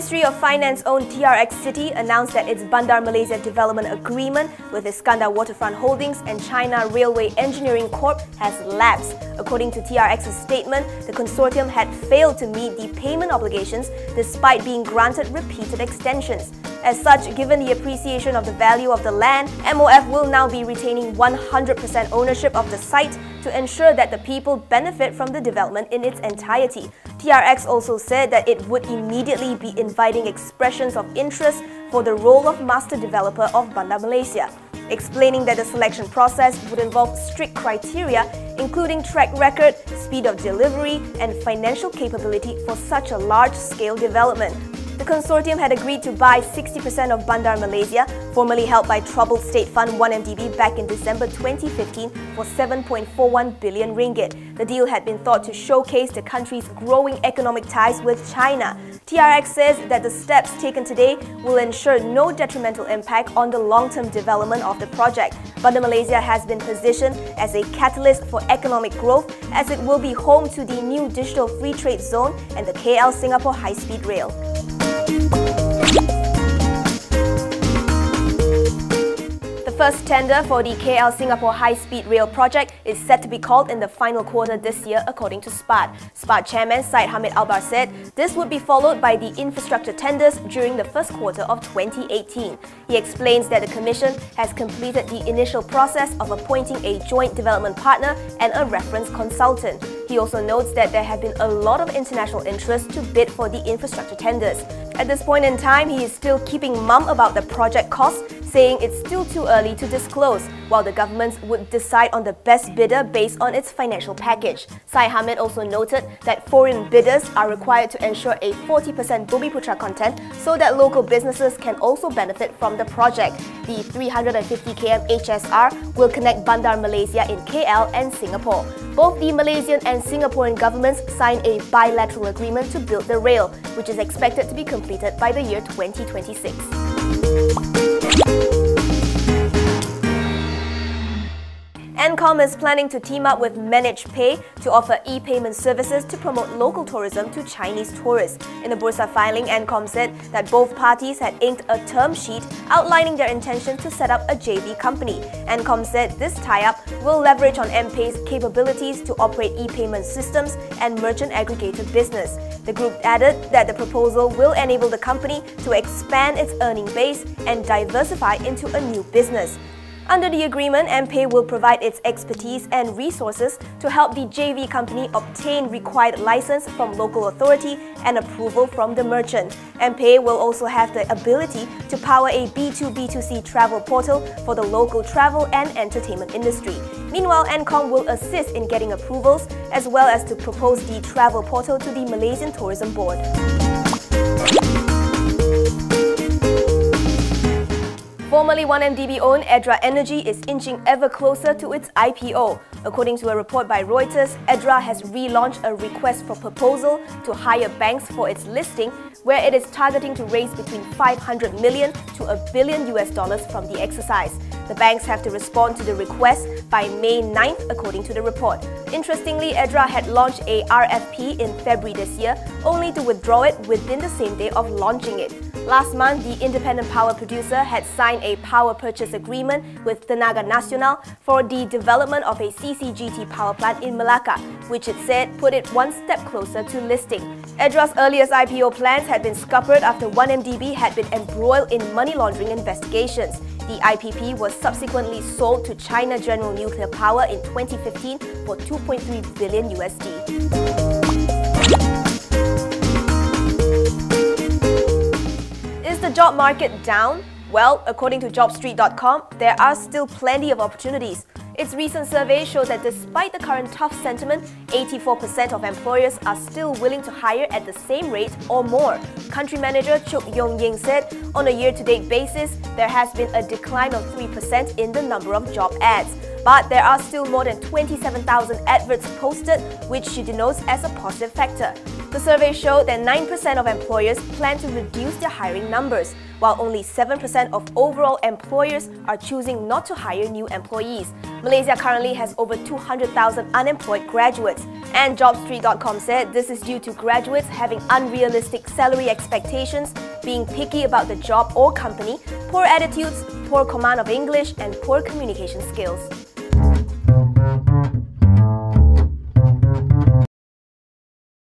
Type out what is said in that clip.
Ministry of Finance-owned TRX City announced that its Bandar Malaysia development agreement with Iskandar Waterfront Holdings and China Railway Engineering Corp has lapsed. According to TRX's statement, the consortium had failed to meet the payment obligations despite being granted repeated extensions. As such, given the appreciation of the value of the land, MOF will now be retaining 100% ownership of the site to ensure that the people benefit from the development in its entirety. TRX also said that it would immediately be inviting expressions of interest for the role of master developer of Bandar Malaysia, explaining that the selection process would involve strict criteria including track record, speed of delivery, and financial capability for such a large-scale development. The consortium had agreed to buy 60% of Bandar Malaysia, formerly held by troubled state fund 1MDB back in December 2015 for 7.41 billion ringgit. The deal had been thought to showcase the country's growing economic ties with China. TRX says that the steps taken today will ensure no detrimental impact on the long-term development of the project. Bandar Malaysia has been positioned as a catalyst for economic growth as it will be home to the new digital free trade zone and the KL-Singapore high-speed rail. The first tender for the KL-Singapore high-speed rail project is set to be called in the final quarter this year, according to SPAT. SPAT chairman Syed Hamid Albar said this would be followed by the infrastructure tenders during the first quarter of 2018. He explains that the Commission has completed the initial process of appointing a joint development partner and a reference consultant. He also notes that there have been a lot of international interest to bid for the infrastructure tenders. At this point in time, he is still keeping mum about the project costs, saying it's still too early to disclose, while the government would decide on the best bidder based on its financial package. Syed Hamid also noted that foreign bidders are required to ensure a 40% Bumiputra content so that local businesses can also benefit from the project. The 350 km HSR will connect Bandar Malaysia in KL and Singapore. Both the Malaysian and Singaporean governments signed a bilateral agreement to build the rail, which is expected to be completed by the year 2026. Ncom is planning to team up with Managed Pay to offer e-payment services to promote local tourism to Chinese tourists. In a Bursa filing, Ncom said that both parties had inked a term sheet outlining their intention to set up a JV company. Ncom said this tie-up will leverage on MPay's capabilities to operate e-payment systems and merchant aggregator business. The group added that the proposal will enable the company to expand its earning base and diversify into a new business. Under the agreement, MPay will provide its expertise and resources to help the JV company obtain required license from local authority and approval from the merchant. MPay will also have the ability to power a B2B2C travel portal for the local travel and entertainment industry. Meanwhile, Ncom will assist in getting approvals as well as to propose the travel portal to the Malaysian Tourism Board. Formerly 1MDB-owned Edra Energy is inching ever closer to its IPO. According to a report by Reuters, Edra has relaunched a request for proposal to hire banks for its listing, where it is targeting to raise between $500 million to $1 billion from the exercise. The banks have to respond to the request by May 9th, according to the report. Interestingly, Edra had launched a RFP in February this year, only to withdraw it within the same day of launching it. Last month, the independent power producer had signed a power purchase agreement with Tenaga Nasional for the development of a CCGT power plant in Melaka, which it said put it one step closer to listing. Edra's earliest IPO plans had been scuppered after 1MDB had been embroiled in money laundering investigations. The IPP was subsequently sold to China General Nuclear Power in 2015 for $2.3 billion USD. Is the job market down? Well, according to JobStreet.com, there are still plenty of opportunities. Its recent survey showed that despite the current tough sentiment, 84% of employers are still willing to hire at the same rate or more. Country manager Chuk Yong Ying said, on a year-to-date basis, there has been a decline of 3% in the number of job ads. But there are still more than 27,000 adverts posted, which she denotes as a positive factor. The survey showed that 9% of employers plan to reduce their hiring numbers, while only 7% of overall employers are choosing not to hire new employees. Malaysia currently has over 200,000 unemployed graduates, and JobStreet.com said this is due to graduates having unrealistic salary expectations, being picky about the job or company, poor attitudes, poor command of English, and poor communication skills.